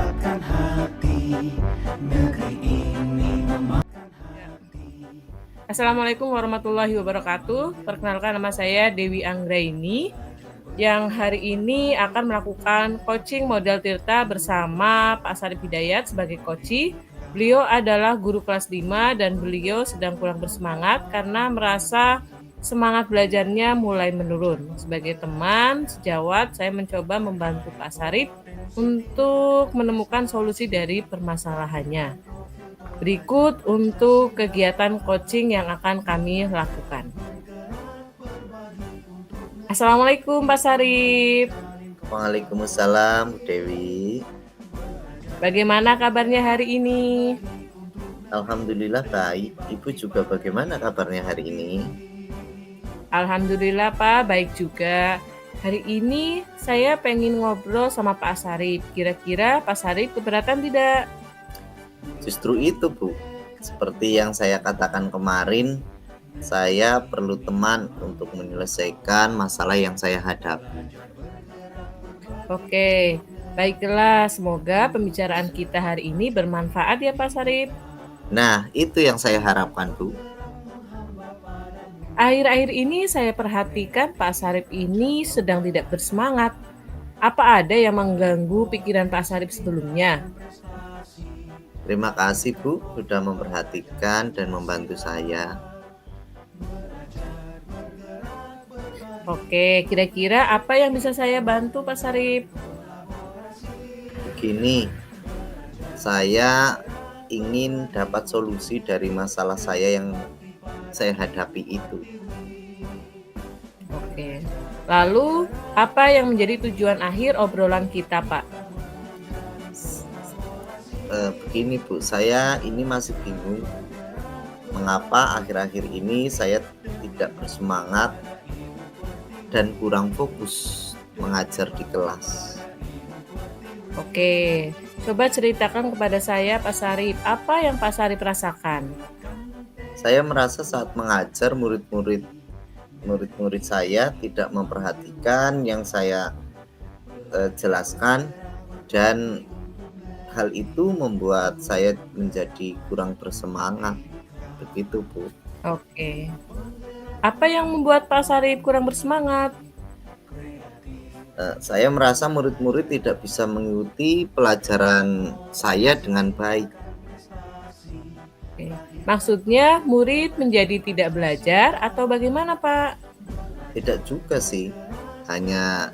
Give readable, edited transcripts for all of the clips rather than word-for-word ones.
memakan hati, negeri ini memakan hati. Assalamualaikum warahmatullahi wabarakatuh. Perkenalkan, nama saya Dewi Anggraini yang hari ini akan melakukan coaching model Tirta bersama Pak Sarip Hidayat sebagai coach. Beliau adalah guru kelas 5 dan beliau sedang kurang bersemangat karena merasa semangat belajarnya mulai menurun. Sebagai teman sejawat, saya mencoba membantu Pak Sarip untuk menemukan solusi dari permasalahannya. Berikut untuk kegiatan coaching yang akan kami lakukan. Assalamualaikum Pak Sarip. Waalaikumsalam, Bu Dewi. Bagaimana kabarnya hari ini? Alhamdulillah baik. Ibu juga bagaimana kabarnya hari ini? Alhamdulillah Pak, baik juga. Hari ini saya pengen ngobrol sama Pak Sarip. Kira-kira Pak Sarip keberatan tidak? Justru itu, Bu. Seperti yang saya katakan kemarin, saya perlu teman untuk menyelesaikan masalah yang saya hadapi. Oke, baiklah. Semoga pembicaraan kita hari ini bermanfaat ya Pak Sarip. Nah, itu yang saya harapkan, Bu. Akhir-akhir ini saya perhatikan Pak Sarip ini sedang tidak bersemangat. Apa ada yang mengganggu pikiran Pak Sarip sebelumnya? Terima kasih, Bu, sudah memperhatikan dan membantu saya. Oke, kira-kira apa yang bisa saya bantu Pak Sarip? Begini, saya ingin dapat solusi dari masalah saya yang saya hadapi itu. Oke, lalu apa yang menjadi tujuan akhir obrolan kita Pak? Begini, Bu, saya ini masih bingung mengapa akhir-akhir ini saya tidak bersemangat dan kurang fokus mengajar di kelas. Oke, coba ceritakan kepada saya Pak Sarip, apa yang Pak Sarip rasakan? Saya merasa saat mengajar murid-murid saya tidak memperhatikan yang saya jelaskan, dan hal itu membuat saya menjadi kurang bersemangat. Begitu, Bu. Oke, apa yang membuat Pak Sarip kurang bersemangat? Saya merasa murid-murid tidak bisa mengikuti pelajaran saya dengan baik. Oke. Maksudnya murid menjadi tidak belajar atau bagaimana Pak? Tidak juga sih, hanya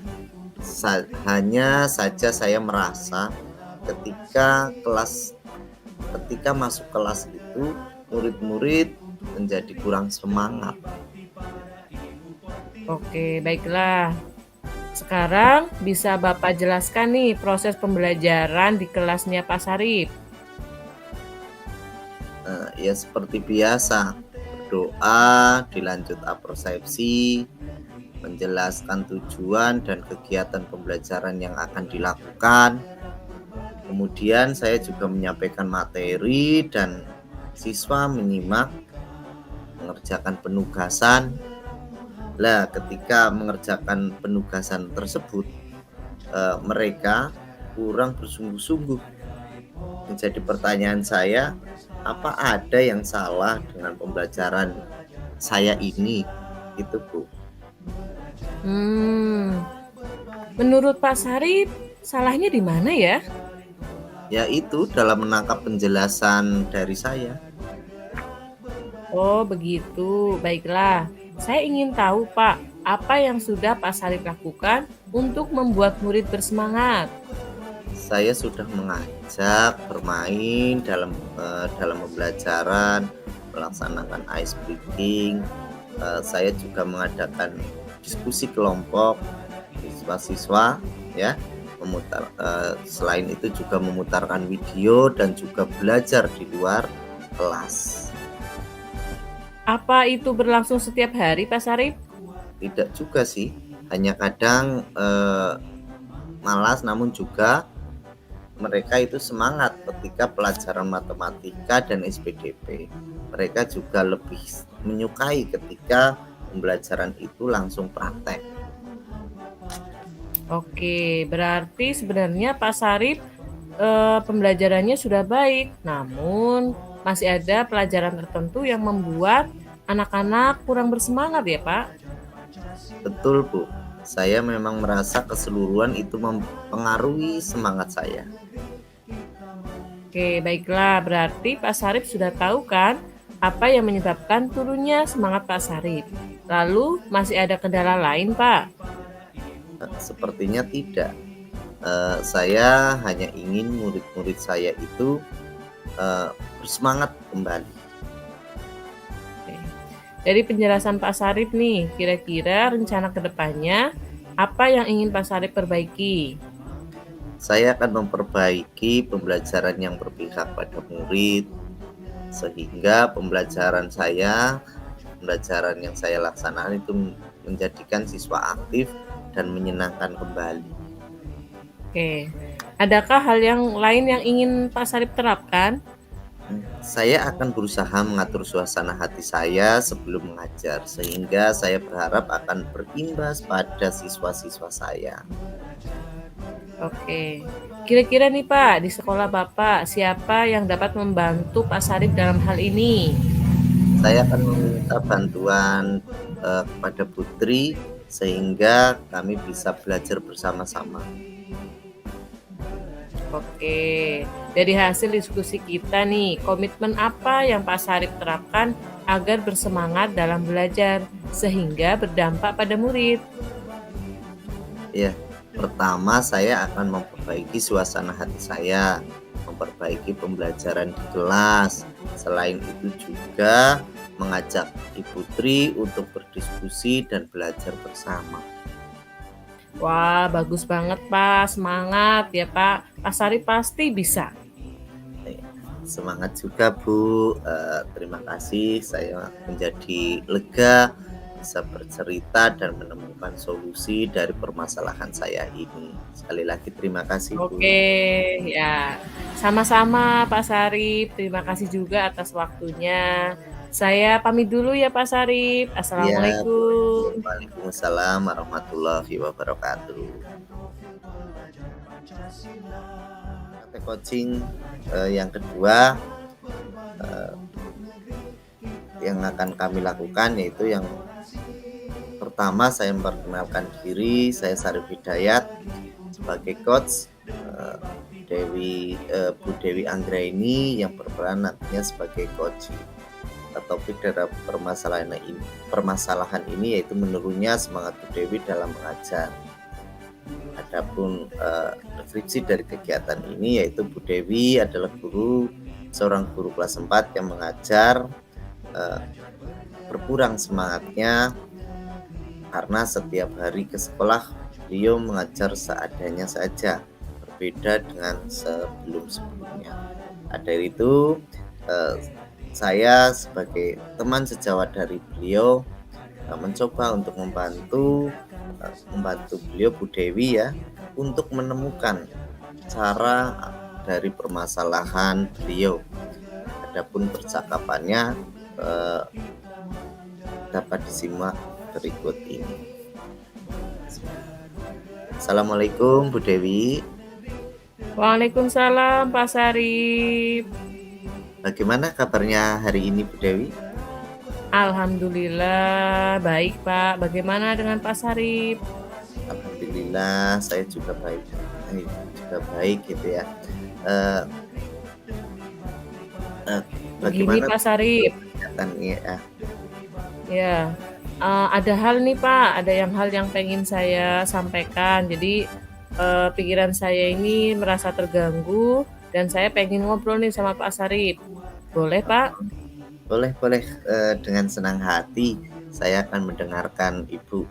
saja saya merasa ketika masuk kelas itu murid-murid menjadi kurang semangat. Oke, baiklah. Sekarang bisa Bapak jelaskan nih proses pembelajaran di kelasnya Pak Sarip. Ya seperti biasa, berdoa, dilanjut apresiasi, menjelaskan tujuan dan kegiatan pembelajaran yang akan dilakukan. Kemudian saya juga menyampaikan materi dan siswa menyimak, mengerjakan penugasan. Lah, ketika mengerjakan penugasan tersebut, mereka kurang bersungguh-sungguh. Menjadi pertanyaan saya, apa ada yang salah dengan pembelajaran saya ini? Itu, Bu. Menurut Pak Sarip, salahnya di mana ya? Yaitu dalam menangkap penjelasan dari saya. Oh, begitu. Baiklah. Saya ingin tahu, Pak, apa yang sudah Pak Sarip lakukan untuk membuat murid bersemangat? Saya sudah mengajak bermain dalam pembelajaran, melaksanakan ice breaking. Saya juga mengadakan diskusi kelompok siswa-siswa, ya. Selain itu juga memutarkan video dan juga belajar di luar kelas. Apa itu berlangsung setiap hari, Pak Sarip? Tidak juga sih, hanya kadang malas, namun juga mereka itu semangat ketika pelajaran matematika dan SPDP. Mereka juga lebih menyukai ketika pembelajaran itu langsung praktek. Oke, berarti sebenarnya Pak Sarip pembelajarannya sudah baik, namun masih ada pelajaran tertentu yang membuat anak-anak kurang bersemangat ya, Pak? Betul, Bu. Saya memang merasa keseluruhan itu mempengaruhi semangat saya. Oke, baiklah. Berarti Pak Sarip sudah tahu kan apa yang menyebabkan turunnya semangat Pak Sarip. Lalu masih ada kendala lain, Pak? Sepertinya tidak. Saya hanya ingin murid-murid saya itu bersemangat kembali. Oke. Dari penjelasan Pak Sarip nih, kira-kira rencana kedepannya apa yang ingin Pak Sarip perbaiki? Saya akan memperbaiki pembelajaran yang berpihak pada murid, sehingga pembelajaran yang saya laksanakan itu menjadikan siswa aktif dan menyenangkan kembali. Oke, adakah hal yang lain yang ingin Pak Sarip terapkan? Saya akan berusaha mengatur suasana hati saya sebelum mengajar, sehingga saya berharap akan berimbas pada siswa-siswa saya. Oke, kira-kira nih Pak, di sekolah Bapak, siapa yang dapat membantu Pak Sarip dalam hal ini? Saya akan meminta bantuan kepada Putri, sehingga kami bisa belajar bersama-sama. Oke, dari hasil diskusi kita nih, komitmen apa yang Pak Sarip terapkan agar bersemangat dalam belajar sehingga berdampak pada murid? Ya, pertama saya akan memperbaiki suasana hati saya, memperbaiki pembelajaran di kelas. Selain itu juga mengajak Ibu Tri untuk berdiskusi dan belajar bersama. Wah, bagus banget Pak, semangat ya Pak. Pak Sarip pasti bisa. Semangat juga Bu. Terima kasih, saya menjadi lega bisa bercerita dan menemukan solusi dari permasalahan saya ini. Sekali lagi terima kasih Bu. Oke, ya. Sama-sama Pak Sarip. Terima kasih juga atas waktunya. Saya pamit dulu ya Pak Sarip. Ya, Assalamualaikum. Waalaikumsalam warahmatullahi wabarakatuh. Praktek coaching yang kedua yang akan kami lakukan yaitu yang pertama, saya memperkenalkan diri. Saya Sarip Hidayat sebagai coach, Bu Dewi Anggraini yang berperan nantinya sebagai coach. Topik dari permasalahan ini yaitu menurunnya semangat Bu Dewi dalam mengajar. Adapun deskripsi dari kegiatan ini yaitu Bu Dewi adalah seorang guru kelas 4 yang mengajar berkurang semangatnya karena setiap hari ke sekolah beliau mengajar seadanya saja, berbeda dengan sebelum-sebelumnya. Dari itu saya sebagai teman sejawat dari beliau mencoba untuk membantu beliau Bu Dewi ya untuk menemukan cara dari permasalahan beliau. Adapun percakapannya dapat disimak berikut ini. Assalamualaikum Bu Dewi. Waalaikumsalam Pak Sarip. Bagaimana kabarnya hari ini Bu Dewi? Alhamdulillah baik Pak. Bagaimana dengan Pak Sarip? Alhamdulillah saya juga baik gitu ya. Begini Bagaimana Pak Sarip. kegiatannya? Ya, ada hal nih Pak. Ada hal yang pengen saya sampaikan. Jadi pikiran saya ini merasa terganggu dan saya pengen ngobrol nih sama Pak Sarip. Boleh Pak? Boleh dengan senang hati saya akan mendengarkan Ibu.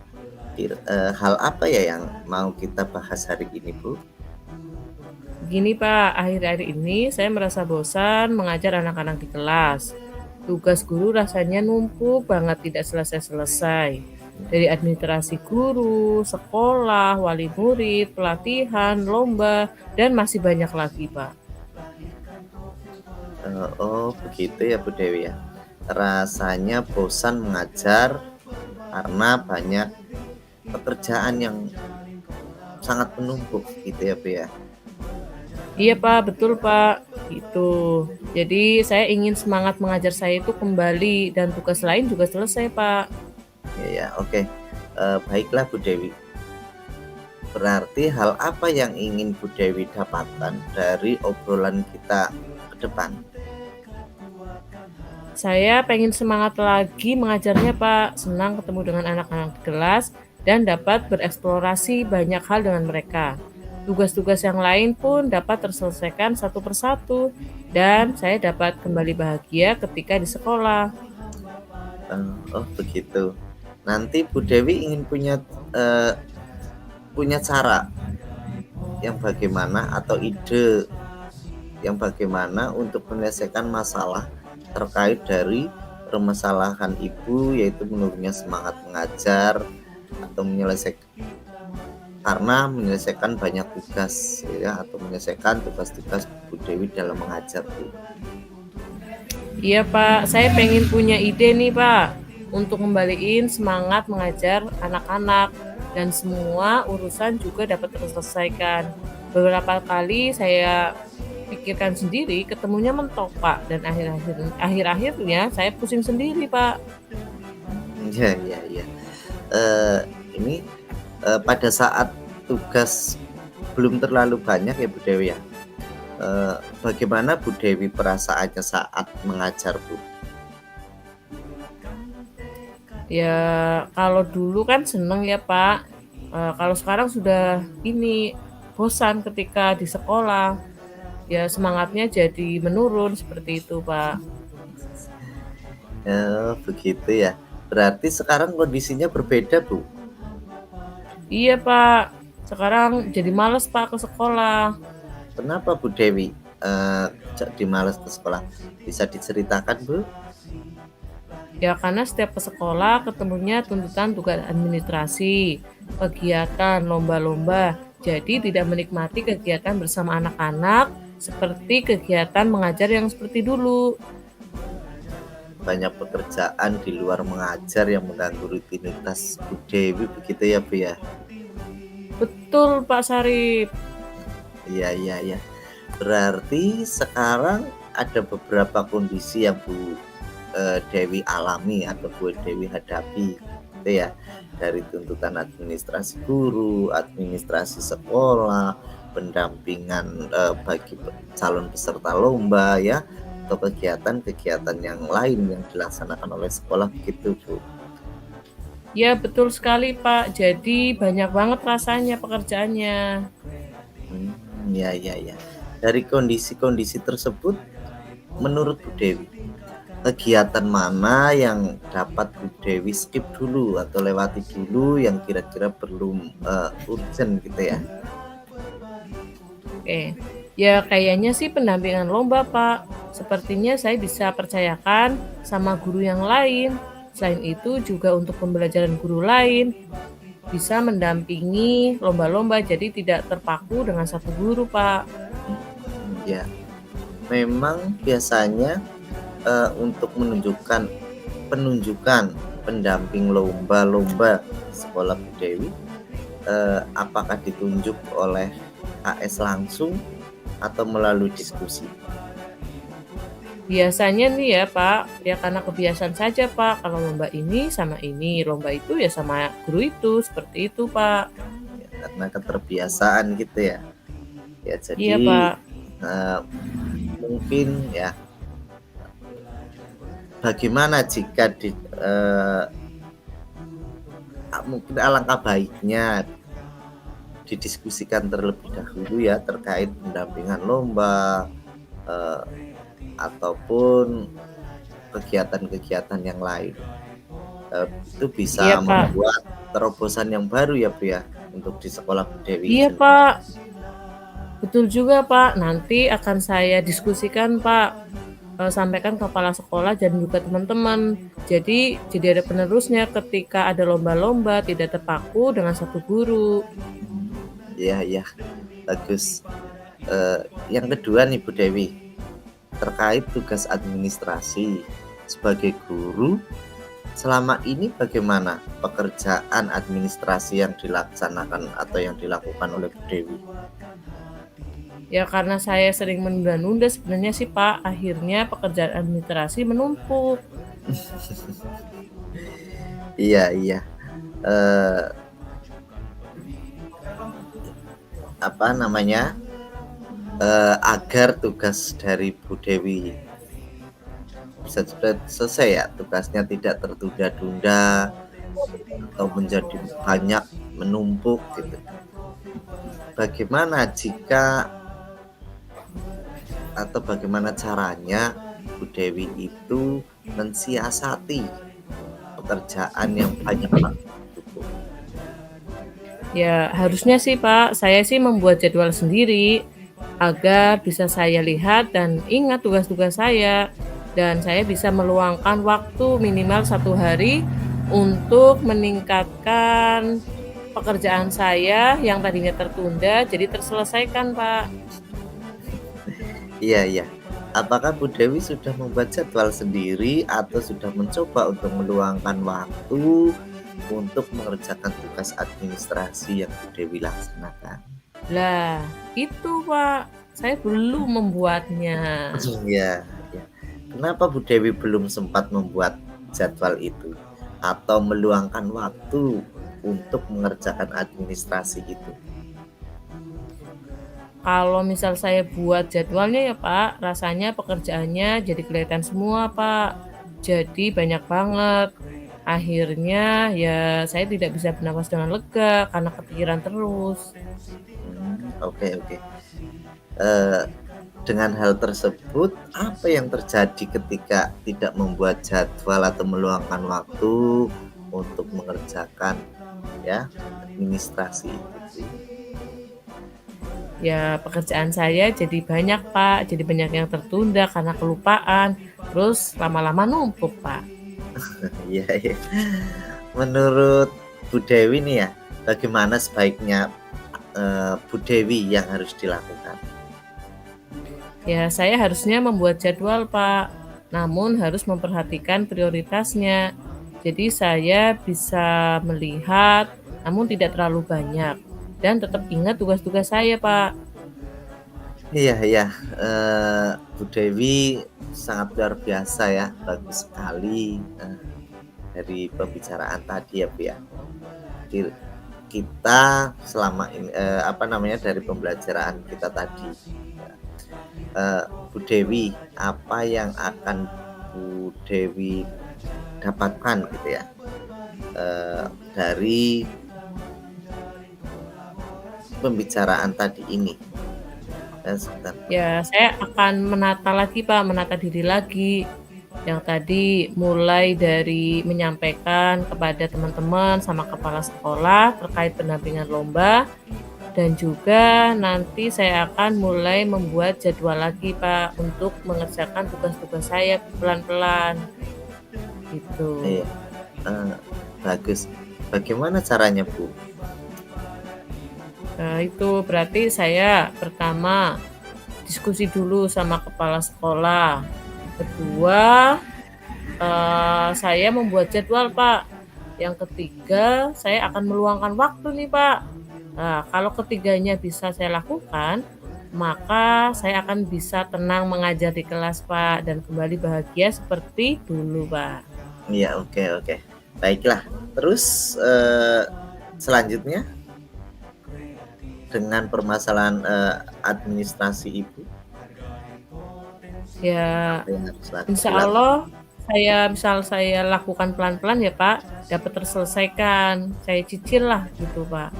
Hal apa ya yang mau kita bahas hari ini Bu? Gini Pak, akhir-akhir ini saya merasa bosan mengajar anak-anak di kelas. Tugas guru rasanya numpuk banget, tidak selesai-selesai. Dari administrasi guru, sekolah, wali murid, pelatihan, lomba, dan masih banyak lagi Pak. Oh begitu ya Bu Dewi ya. Rasanya bosan mengajar karena banyak pekerjaan yang sangat menumpuk gitu ya Bu ya. Iya Pak, betul Pak. Gitu. Jadi saya ingin semangat mengajar saya itu kembali dan tugas lain juga selesai Pak. Ya, oke. Baiklah Bu Dewi. Berarti hal apa yang ingin Bu Dewi dapatkan dari obrolan kita ke depan? Saya pengen semangat lagi mengajarnya Pak. Senang ketemu dengan anak-anak di kelas dan dapat bereksplorasi banyak hal dengan mereka. Tugas-tugas yang lain pun dapat terselesaikan satu persatu dan saya dapat kembali bahagia ketika di sekolah. Oh begitu. Nanti Bu Dewi ingin eh, punya cara yang bagaimana atau ide yang bagaimana untuk menyelesaikan masalah terkait dari permasalahan ibu, yaitu menurunnya semangat mengajar atau menyelesaikan banyak tugas ya, atau menyelesaikan tugas-tugas Bu Dewi dalam mengajar Bu. Iya Pak, saya pengen punya ide nih Pak untuk kembaliin semangat mengajar anak-anak dan semua urusan juga dapat terselesaikan. Beberapa kali saya pikirkan sendiri, ketemunya mentok Pak, dan akhir-akhirnya saya pusing sendiri Pak. Ya. Ini pada saat tugas belum terlalu banyak ya Bu Dewi ya. Bagaimana Bu Dewi perasaannya saat mengajar Bu? Ya kalau dulu kan seneng ya Pak. Kalau sekarang sudah ini bosan ketika di sekolah. Ya semangatnya jadi menurun seperti itu Pak. Begitu ya. Berarti sekarang kondisinya berbeda Bu. Iya Pak, sekarang jadi males Pak ke sekolah. Kenapa Bu Dewi jadi malas ke sekolah? Bisa diceritakan Bu? Ya karena setiap ke sekolah ketemunya tuntutan tugas administrasi, kegiatan, lomba-lomba. Jadi tidak menikmati kegiatan bersama anak-anak seperti kegiatan mengajar yang seperti dulu. Banyak pekerjaan di luar mengajar yang mengganggu rutinitas Bu Dewi, begitu ya Bu ya? Betul Pak Sarip. Iya. Berarti sekarang ada beberapa kondisi yang Bu Dewi alami atau Bu Dewi hadapi, gitu ya, dari tuntutan administrasi guru, administrasi sekolah, pendampingan bagi calon peserta lomba ya, atau kegiatan-kegiatan yang lain yang dilaksanakan oleh sekolah, begitu Bu. Ya betul sekali Pak, jadi banyak banget rasanya pekerjaannya. Ya. Dari kondisi-kondisi tersebut, menurut Bu Dewi, kegiatan mana yang dapat Bu Dewi skip dulu atau lewati dulu yang kira-kira perlu urgent gitu ya? Oke, ya kayaknya sih pendampingan lomba Pak. Sepertinya saya bisa percayakan sama guru yang lain. Selain itu juga untuk pembelajaran guru lain bisa mendampingi lomba-lomba jadi tidak terpaku dengan satu guru Pak. Ya, memang biasanya untuk penunjukan pendamping lomba-lomba sekolah Bu Dewi, apakah ditunjuk oleh AS langsung atau melalui diskusi? Biasanya nih ya Pak, ya karena kebiasaan saja Pak, kalau lomba ini sama ini, lomba itu ya sama guru itu, seperti itu Pak. Ya, karena keterbiasaan gitu ya. Ya Iya jadi Pak. mungkin ya, bagaimana jika mungkin alangkah baiknya didiskusikan terlebih dahulu ya terkait pendampingan lomba ataupun kegiatan-kegiatan yang lain. Itu bisa Iya Pak. membuat terobosan yang baru ya Bu ya, untuk di sekolah Bu Dewi Iya sendiri. Pak. Betul juga Pak, nanti akan saya diskusikan Pak. Sampaikan ke kepala sekolah dan juga teman-teman. Jadi ada penerusnya ketika ada lomba-lomba tidak terpaku dengan satu guru. Ya, bagus. Yang kedua nih Bu Dewi, terkait tugas administrasi sebagai guru, selama ini bagaimana pekerjaan administrasi yang dilaksanakan atau yang dilakukan oleh Bu Dewi? Ya karena saya sering menunda-nunda sebenarnya sih Pak, akhirnya pekerjaan administrasi menumpuk. Iya, iya. Eh, apa namanya? Agar tugas dari Bu Dewi bisa cepat selesai ya, tugasnya tidak tertunda-tunda atau menjadi banyak menumpuk gitu. Bagaimana jika atau bagaimana caranya Bu Dewi itu mensiasati pekerjaan yang banyak banget gitu? Ya harusnya sih Pak, saya sih membuat jadwal sendiri agar bisa saya lihat dan ingat tugas-tugas saya. Dan saya bisa meluangkan waktu minimal 1 hari untuk meningkatkan pekerjaan saya yang tadinya tertunda jadi terselesaikan Pak. Iya, iya. Apakah Bu Dewi sudah membuat jadwal sendiri atau sudah mencoba untuk meluangkan waktu untuk mengerjakan tugas administrasi yang Bu Dewi laksanakan? Lah, itu Pak, saya belum membuatnya. Iya, iya. Kenapa Bu Dewi belum sempat membuat jadwal itu atau meluangkan waktu untuk mengerjakan administrasi itu? Kalau misal saya buat jadwalnya ya Pak, rasanya pekerjaannya jadi kelihatan semua Pak. Jadi banyak banget. Akhirnya ya saya tidak bisa bernapas dengan lega karena kepikiran terus. Oke, oke. Eh, dengan hal tersebut, apa yang terjadi ketika tidak membuat jadwal atau meluangkan waktu untuk mengerjakan ya administrasi itu sih? Ya pekerjaan saya jadi banyak Pak, jadi banyak yang tertunda karena kelupaan. Terus lama-lama numpuk Pak. Iya, iya. Menurut Bu Dewi nih ya, bagaimana sebaiknya Bu Dewi yang harus dilakukan? Ya saya harusnya membuat jadwal Pak, namun harus memperhatikan prioritasnya. Jadi saya bisa melihat, namun tidak terlalu banyak. Dan tetap ingat tugas-tugas saya Pak. Iya, iya. Bu Dewi sangat luar biasa ya, bagus sekali dari pembicaraan tadi ya, Bu ya. Kita selama ini apa namanya dari pembelajaran kita tadi, Bu Dewi, apa yang akan Bu Dewi dapatkan gitu ya dari pembicaraan tadi ini? Sebentar. Ya saya akan menata lagi Pak, menata diri lagi. Yang tadi mulai dari menyampaikan kepada teman-teman sama kepala sekolah terkait pendampingan lomba. Dan juga nanti saya akan mulai membuat jadwal lagi Pak untuk mengerjakan tugas-tugas saya pelan-pelan gitu. Iya, bagus. Bagaimana caranya Bu? Nah, itu berarti saya pertama diskusi dulu sama kepala sekolah. Kedua, saya membuat jadwal Pak. Yang ketiga, saya akan meluangkan waktu nih Pak. Nah, kalau ketiganya bisa saya lakukan, maka saya akan bisa tenang mengajar di kelas Pak dan kembali bahagia seperti dulu Pak. Iya, oke, oke. Baiklah. Terus selanjutnya dengan permasalahan administrasi Ibu, Ya, apa yang harus insya dilakukan? Allah saya lakukan pelan-pelan ya Pak, dapat terselesaikan. Saya cicil lah gitu Pak.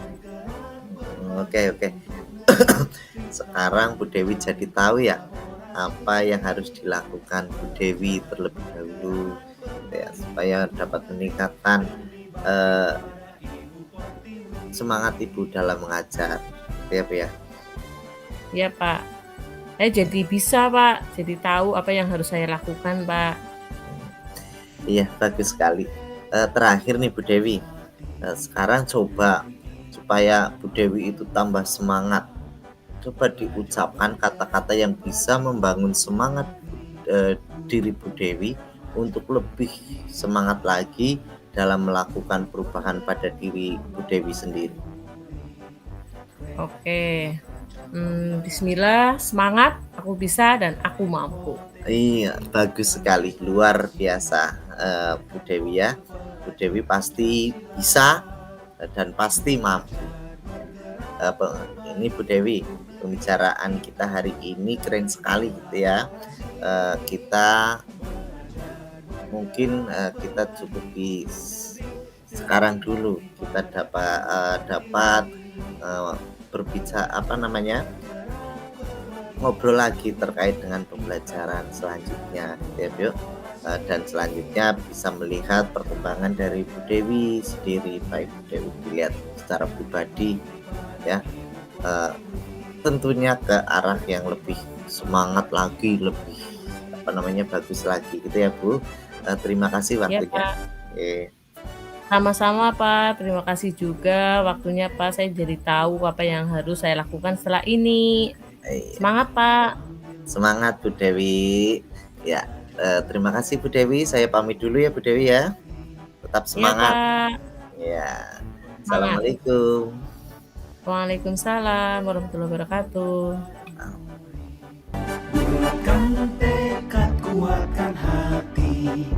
Oke, oke. Sekarang Bu Dewi jadi tahu ya apa yang harus dilakukan Bu Dewi terlebih dahulu ya, supaya dapat meningkatkan semangat Ibu dalam mengajar ya Bu ya. Ya Pak, saya jadi bisa Pak, jadi tahu apa yang harus saya lakukan Pak. Iya, bagus sekali. Terakhir nih Bu Dewi, sekarang coba supaya Bu Dewi itu tambah semangat, coba diucapkan kata-kata yang bisa membangun semangat diri Bu Dewi untuk lebih semangat lagi dalam melakukan perubahan pada diri Bu Dewi sendiri. Oke, Bismillah, semangat, aku bisa dan aku mampu. Iya, bagus sekali, luar biasa, Bu Dewi ya. Bu Dewi pasti bisa dan pasti mampu. Ini Bu Dewi, pembicaraan kita hari ini keren sekali gitu ya. Kita mungkin kita cukupi sekarang dulu. Kita dapat berbicara ngobrol lagi terkait dengan pembelajaran selanjutnya gitu ya Bu. Dan selanjutnya bisa melihat perkembangan dari Bu Dewi sendiri, baik Bu Dewi dilihat secara pribadi ya, tentunya ke arah yang lebih semangat lagi, lebih bagus lagi gitu ya Bu. Terima kasih Ya, waktunya. Pak. Oke. Sama-sama, Pak. Terima kasih juga waktunya, Pak. Saya jadi tahu apa yang harus saya lakukan setelah ini. Iya. Semangat, Pak. Semangat Bu Dewi. Ya, terima kasih Bu Dewi. Saya pamit dulu ya Bu Dewi ya. Tetap Ya, semangat. Pak. Ya. Semangat. Assalamualaikum. Waalaikumsalam warahmatullahi wabarakatuh. Bulatkan tekad, kuatkan hati.